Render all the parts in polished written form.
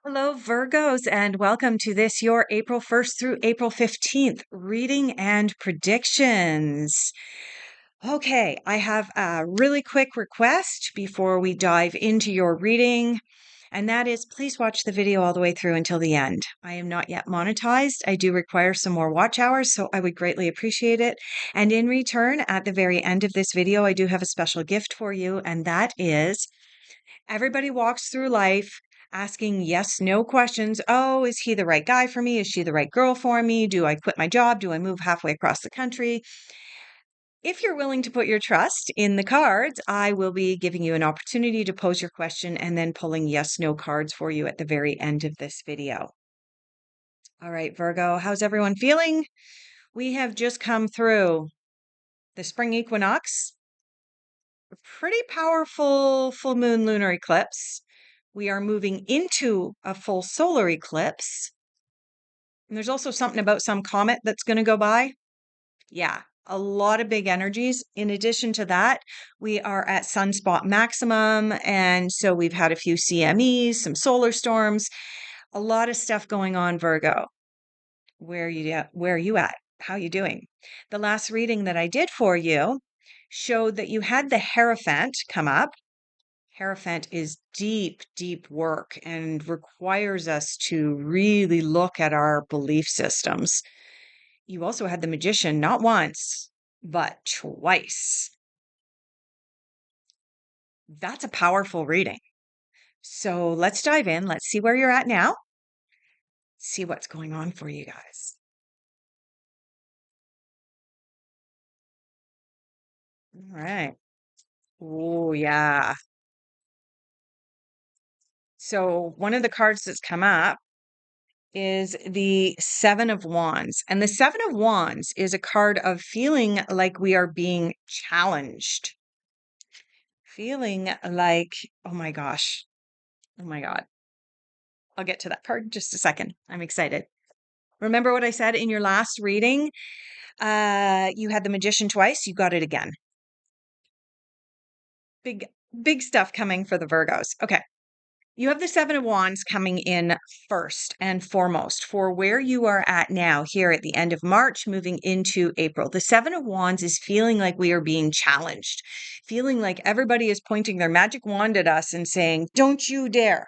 Hello, Virgos, and welcome to this, your April 1st through April 15th reading and predictions. Okay, I have a really quick request before we dive into your reading, and that is please watch the video all the way through until the end. I am not yet monetized. I do require some more watch hours, so I would greatly appreciate it. And in return, at the very end of this video, I do have a special gift for you, and that is everybody walks through life asking yes, no questions. Oh, is he the right guy for me? Is she the right girl for me? Do I quit my job? Do I move halfway across the country? If you're willing to put your trust in the cards, I will be giving you an opportunity to pose your question and then pulling yes, no cards for you at the very end of this video. All right, Virgo, how's everyone feeling? We have just come through the spring equinox, a pretty powerful full moon lunar eclipse. We are moving into a full solar eclipse. And there's also something about some comet that's going to go by. Yeah, a lot of big energies. In addition to that, we are at sunspot maximum. And so we've had a few CMEs, some solar storms, a lot of stuff going on, Virgo. Where are you at? How are you doing? The last reading that I did for you showed that you had the Hierophant come up. Hierophant is deep, deep work and requires us to really look at our belief systems. You also had the Magician not once, but twice. That's a powerful reading. So let's dive in. Let's see where you're at now. See what's going on for you guys. All right. Oh, yeah. So one of the cards that's come up is the Seven of Wands. And the Seven of Wands is a card of feeling like we are being challenged. Feeling like, oh my gosh, oh my God. I'll get to that card in just a second. I'm excited. Remember what I said in your last reading? You had the Magician twice, you got it again. Big, big stuff coming for the Virgos. Okay. You have the Seven of Wands coming in first and foremost for where you are at now, here at the end of March, moving into April. The Seven of Wands is feeling like we are being challenged, feeling like everybody is pointing their magic wand at us and saying, don't you dare.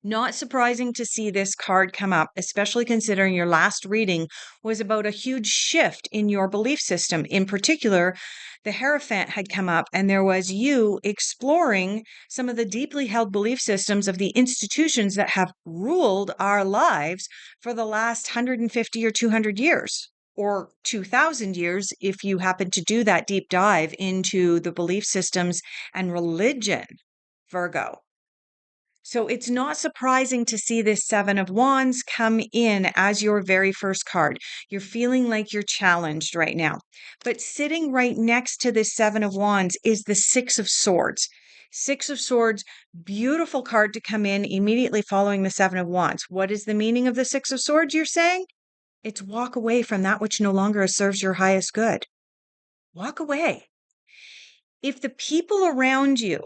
Not surprising to see this card come up, especially considering your last reading was about a huge shift in your belief system. In particular, the Hierophant had come up, and there was you exploring some of the deeply held belief systems of the institutions that have ruled our lives for the last 150 or 200 years. Or 2000 years, if you happen to do that deep dive into the belief systems and religion, Virgo. So it's not surprising to see this Seven of Wands come in as your very first card. You're feeling like you're challenged right now. But sitting right next to this Seven of Wands is the Six of Swords. Six of Swords, beautiful card to come in immediately following the Seven of Wands. What is the meaning of the Six of Swords, you're saying? It's walk away from that which no longer serves your highest good. Walk away. If the people around you,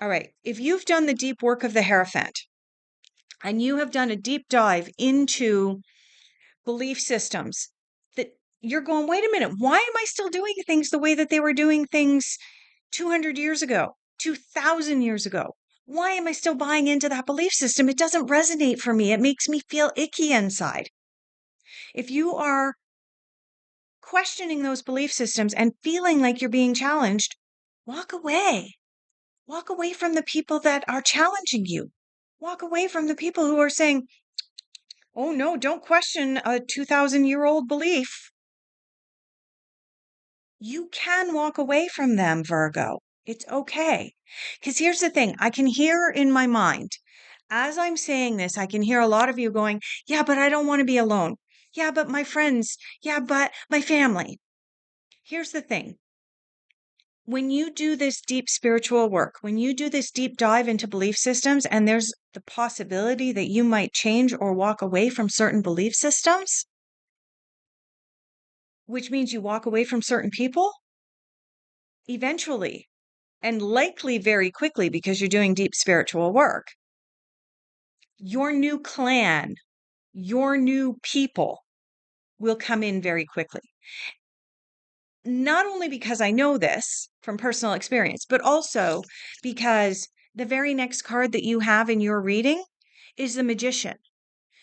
all right, if you've done the deep work of the Hierophant, and you have done a deep dive into belief systems that you're going, wait a minute, why am I still doing things the way that they were doing things 200 years ago, 2000 years ago? Why am I still buying into that belief system? It doesn't resonate for me. It makes me feel icky inside. If you are questioning those belief systems and feeling like you're being challenged, walk away. Walk away from the people that are challenging you. Walk away from the people who are saying, oh, no, don't question a 2000-year-old belief. You can walk away from them, Virgo. It's okay. Because here's the thing, I can hear in my mind, as I'm saying this, I can hear a lot of you going, yeah, but I don't want to be alone. Yeah, but my friends. Yeah, but my family. Here's the thing. When you do this deep spiritual work, when you do this deep dive into belief systems, and there's the possibility that you might change or walk away from certain belief systems, which means you walk away from certain people, eventually, and likely very quickly because you're doing deep spiritual work, Your new clan, your new people will come in very quickly. Not only because I know this from personal experience, but also because the very next card that you have in your reading is the Magician.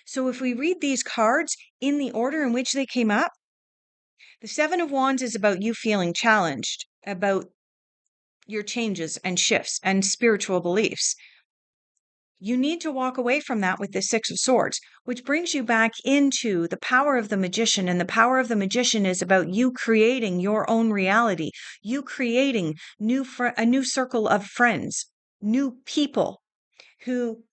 So if we read these cards in the order in which they came up, the Seven of Wands is about you feeling challenged, about your changes and shifts and spiritual beliefs. You need to walk away from that with the Six of Swords, which brings you back into the power of the Magician. And the power of the Magician is about you creating your own reality, you creating a new circle of friends, new people who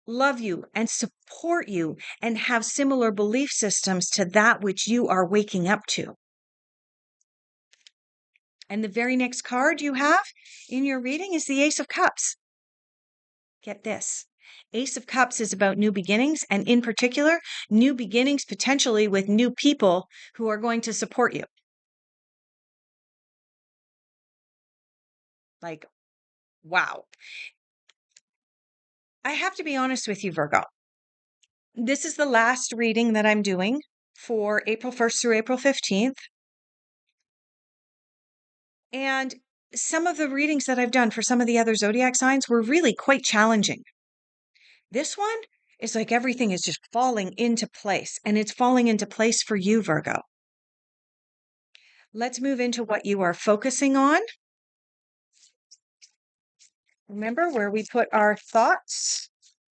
love you and support you and have similar belief systems to that which you are waking up to. And the very next card you have in your reading is the Ace of Cups. Get this. Ace of Cups is about new beginnings, and in particular, new beginnings potentially with new people who are going to support you. Like, wow. I have to be honest with you, Virgo. This is the last reading that I'm doing for April 1st through April 15th. And some of the readings that I've done for some of the other zodiac signs were really quite challenging. This one is like everything is just falling into place, and it's falling into place for you, Virgo. Let's move into what you are focusing on. Remember, where we put our thoughts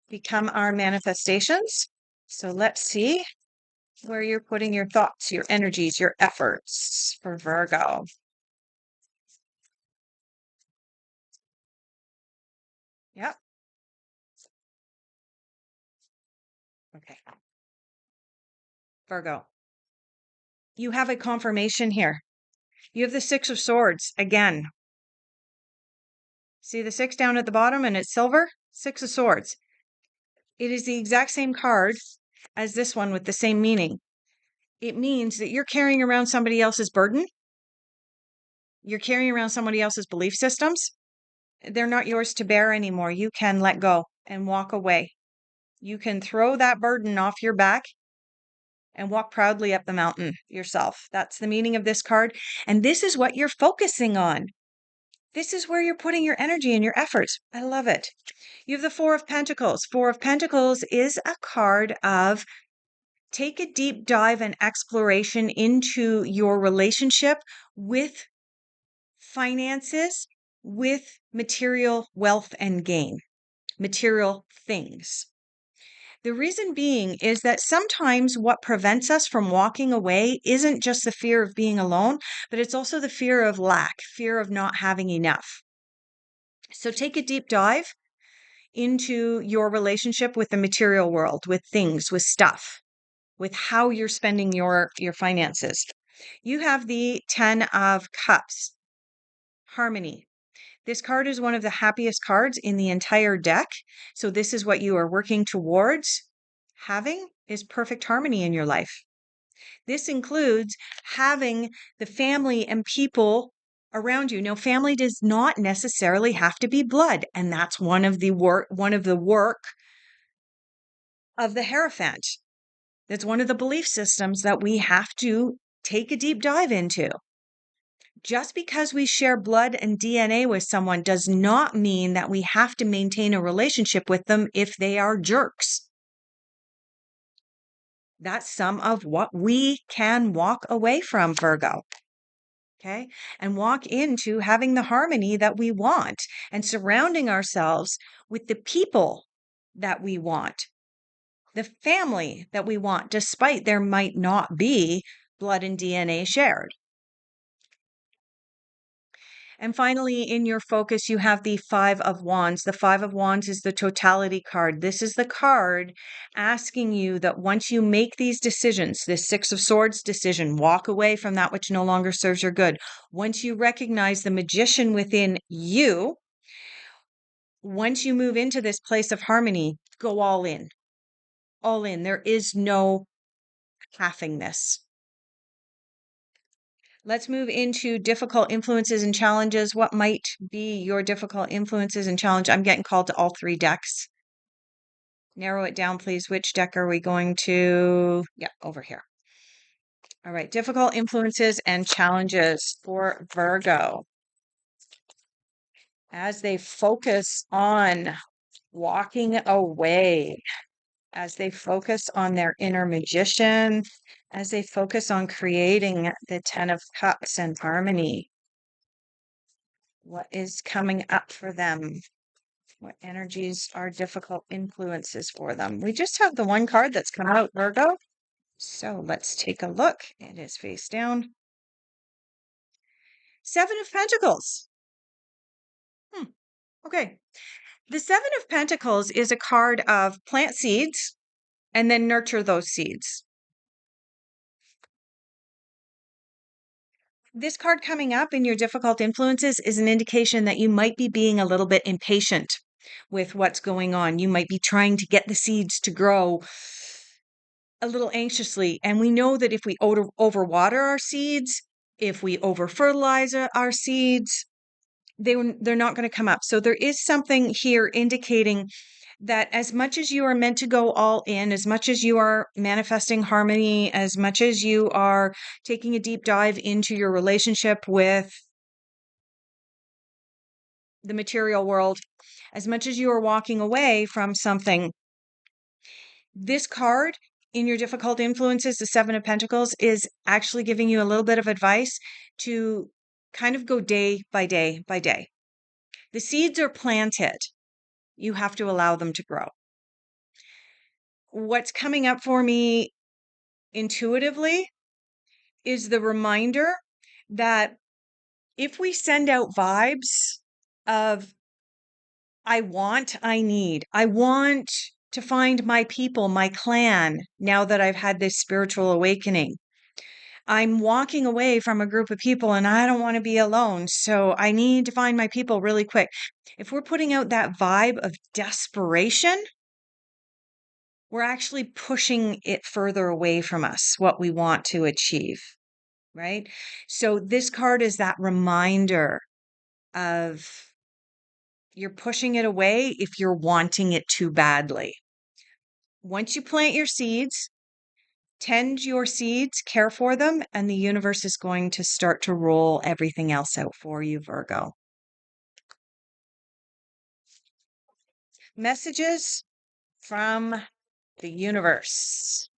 become our manifestations. So let's see where you're putting your thoughts, your energies, your efforts for Virgo. Yep. Okay. Virgo, you have a confirmation here. You have the Six of Swords again. See the six down at the bottom and it's silver? Six of Swords. It is the exact same card as this one with the same meaning. It means that you're carrying around somebody else's burden. You're carrying around somebody else's belief systems. They're not yours to bear anymore. You can let go and walk away. You can throw that burden off your back and walk proudly up the mountain yourself. That's the meaning of this card. And this is what you're focusing on. This is where you're putting your energy and your efforts. I love it. You have the Four of Pentacles. Four of Pentacles is a card of take a deep dive and exploration into your relationship with finances, with material wealth and gain, material things. The reason being is that sometimes what prevents us from walking away isn't just the fear of being alone, but it's also the fear of lack, fear of not having enough. So take a deep dive into your relationship with the material world, with things, with stuff, with how you're spending your finances. You have the 10 of Cups, harmony. This card is one of the happiest cards in the entire deck. So this is what you are working towards having is perfect harmony in your life. This includes having the family and people around you. Now, family does not necessarily have to be blood, and that's one of the work of the Hierophant. That's one of the belief systems that we have to take a deep dive into. Just because we share blood and DNA with someone does not mean that we have to maintain a relationship with them if they are jerks. That's some of what we can walk away from, Virgo. Okay. And walk into having the harmony that we want and surrounding ourselves with the people that we want, the family that we want, despite there might not be blood and DNA shared. And finally, in your focus, you have the Five of Wands. The Five of Wands is the totality card. This is the card asking you that once you make these decisions, this Six of Swords decision, walk away from that which no longer serves your good. Once you recognize the magician within you, once you move into this place of harmony, go all in. All in. There is no halving this. Let's move into difficult influences and challenges. What might be your difficult influences and challenge? I'm getting called to all three decks. Narrow it down, please. Which deck are we going to? Yeah, over here. All right. Difficult influences and challenges for Virgo as they focus on walking away, as they focus on their inner magician, as they focus on creating the 10 of Cups and harmony. What is coming up for them? What energies are difficult influences for them? We just have the one card that's come out, Virgo. So let's take a look. It is face down. Seven of Pentacles. Okay. The Seven of Pentacles is a card of plant seeds and then nurture those seeds. This card coming up in your difficult influences is an indication that you might be being a little bit impatient with what's going on. You might be trying to get the seeds to grow a little anxiously. And we know that if we overwater our seeds, if we over fertilize our seeds, they're not going to come up. So there is something here indicating that as much as you are meant to go all in, as much as you are manifesting harmony, as much as you are taking a deep dive into your relationship with the material world, as much as you are walking away from something, this card in your difficult influences, the Seven of Pentacles, is actually giving you a little bit of advice to kind of go day by day by day. The seeds are planted. You have to allow them to grow. What's coming up for me intuitively is the reminder that if we send out vibes of, I want, I need, I want to find my people, my clan, now that I've had this spiritual awakening. I'm walking away from a group of people and I don't want to be alone. So I need to find my people really quick. If we're putting out that vibe of desperation, we're actually pushing it further away from us, what we want to achieve, right? So this card is that reminder of you're pushing it away if you're wanting it too badly. Once you plant your seeds, tend your seeds, care for them, and the universe is going to start to roll everything else out for you, Virgo. Messages from the universe.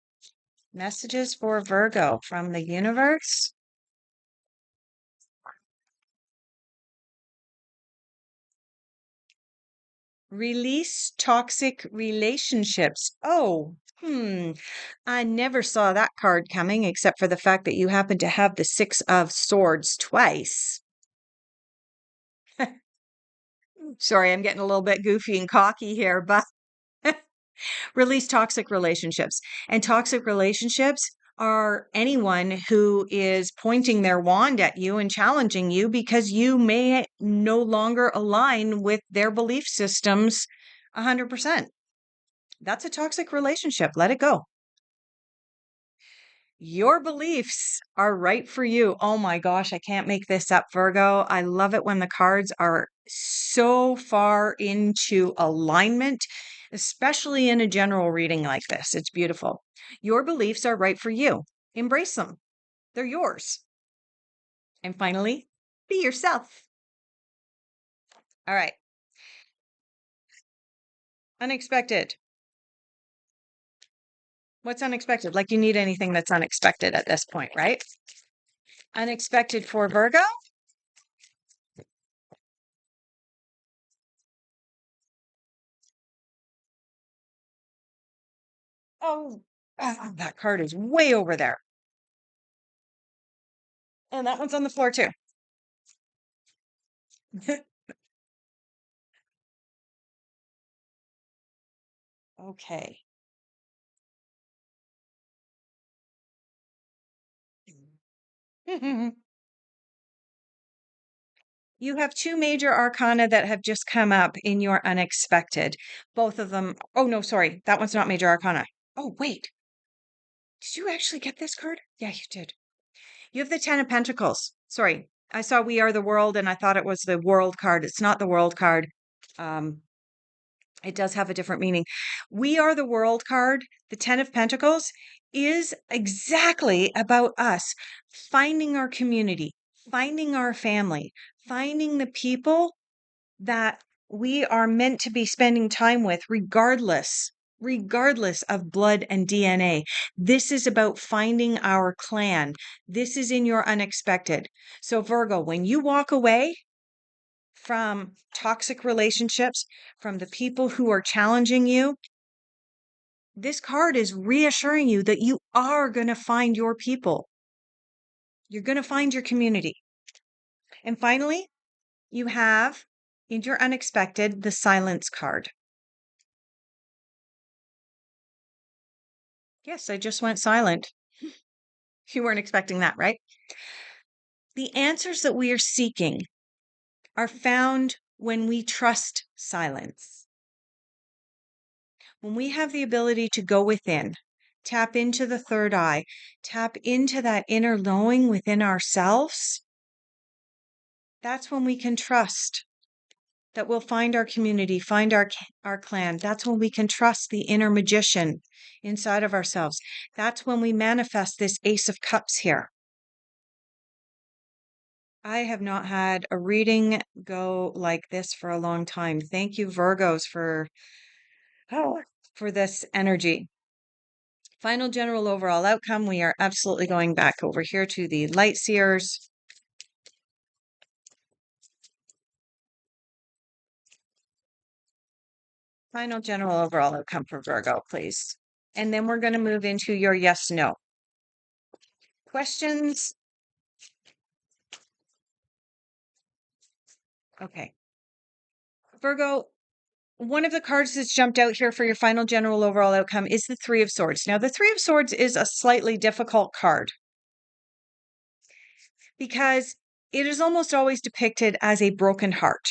Messages for Virgo from the universe. Release toxic relationships. Oh, I never saw that card coming, except for the fact that you happen to have the Six of Swords twice. Sorry, I'm getting a little bit goofy and cocky here, but release toxic relationships. And toxic relationships are anyone who is pointing their wand at you and challenging you because you may no longer align with their belief systems 100%. That's a toxic relationship. Let it go. Your beliefs are right for you. Oh my gosh, I can't make this up, Virgo. I love it when the cards are so far into alignment, especially in a general reading like this. It's beautiful. Your beliefs are right for you. Embrace them, they're yours. And finally, be yourself. All right. Unexpected. What's unexpected? Like you need anything that's unexpected at this point, right? Unexpected for Virgo. Oh, that card is way over there. And that one's on the floor too. Okay. You have two major arcana that have just come up in your unexpected. Both of them. Oh, no, sorry. That one's not major arcana. Oh, wait. Did you actually get this card? Yeah, you did. You have the Ten of Pentacles. Sorry. I saw We Are the World and I thought it was the World card. It's not the World card. Um, It does have a different meaning. We Are the World card, the 10 of Pentacles, is exactly about us finding our community, finding our family, finding the people that we are meant to be spending time with, regardless of blood and DNA. This is about finding our clan. This is in your unexpected. So, Virgo, when you walk away from toxic relationships, from the people who are challenging you, this card is reassuring you that you are going to find your people. You're going to find your community. And finally, you have in your unexpected the silence card. Yes, I just went silent. You weren't expecting that, right? The answers that we are seeking are found when we trust silence. When we have the ability to go within, tap into the third eye, tap into that inner knowing within ourselves, that's when we can trust that we'll find our community, find our clan. That's when we can trust the inner magician inside of ourselves. That's when we manifest this Ace of Cups here. I have not had a reading go like this for a long time. Thank you, Virgos, for this energy. Final general overall outcome. We are absolutely going back over here to the light seers. Final general overall outcome for Virgo, please. And then we're going to move into your yes, no questions. Okay. Virgo, one of the cards that's jumped out here for your final general overall outcome is the Three of Swords. Now, the Three of Swords is a slightly difficult card because it is almost always depicted as a broken heart.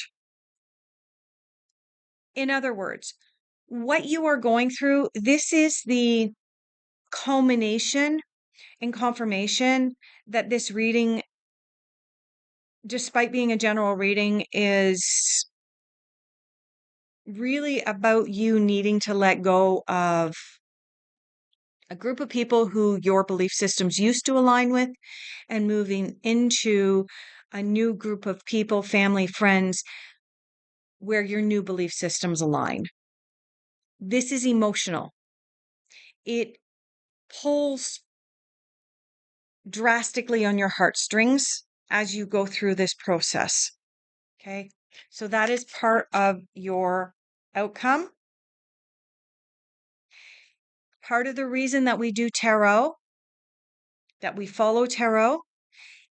In other words, what you are going through, this is the culmination and confirmation that this reading, despite being a general reading, is really about you needing to let go of a group of people who your belief systems used to align with and moving into a new group of people, family, friends, where your new belief systems align. This is emotional. It pulls drastically on your heartstrings as you go through this process. Okay. So that is part of your outcome. Part of the reason that we do tarot, that we follow tarot,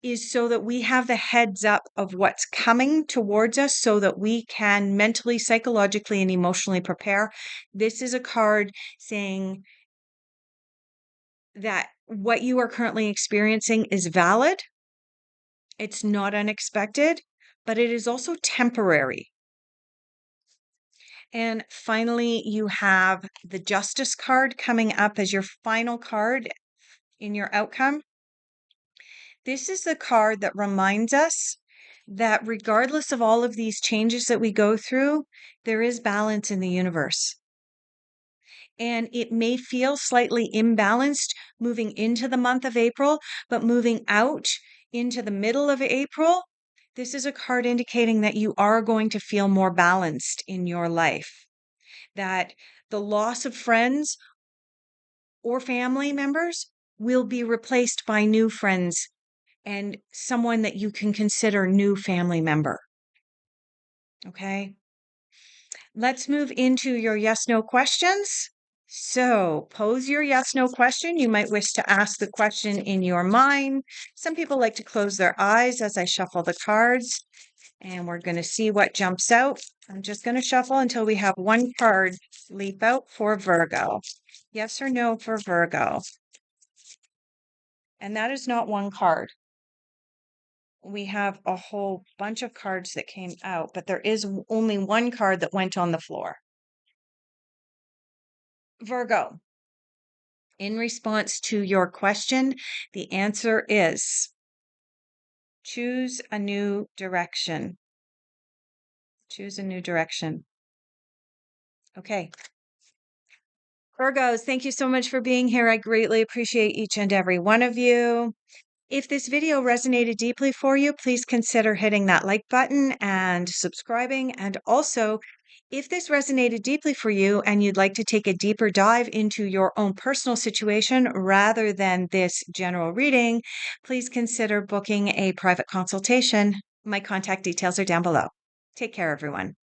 is so that we have the heads up of what's coming towards us so that we can mentally, psychologically, and emotionally prepare. This is a card saying that what you are currently experiencing is valid. It's not unexpected, but it is also temporary. And finally, you have the Justice card coming up as your final card in your outcome. This is the card that reminds us that regardless of all of these changes that we go through, there is balance in the universe. And it may feel slightly imbalanced moving into the month of April, but moving out into the middle of April, this is a card indicating that you are going to feel more balanced in your life. That the loss of friends or family members will be replaced by new friends and someone that you can consider new family member. Okay. Let's move into your yes no questions. So, pose your yes no question. You might wish to ask the question in your mind. Some people like to close their eyes as I shuffle the cards, and we're going to see what jumps out. I'm just going to shuffle until we have one card leap out for Virgo. Yes or no for Virgo. And that is not one card. We have a whole bunch of cards that came out, but there is only one card that went on the floor. Virgo, in response to your question, the answer is choose a new direction. Choose a new direction. Okay. Virgos, thank you so much for being here. I greatly appreciate each and every one of you. If this video resonated deeply for you, please consider hitting that like button and subscribing. And also, if this resonated deeply for you and you'd like to take a deeper dive into your own personal situation rather than this general reading, please consider booking a private consultation. My contact details are down below. Take care, everyone.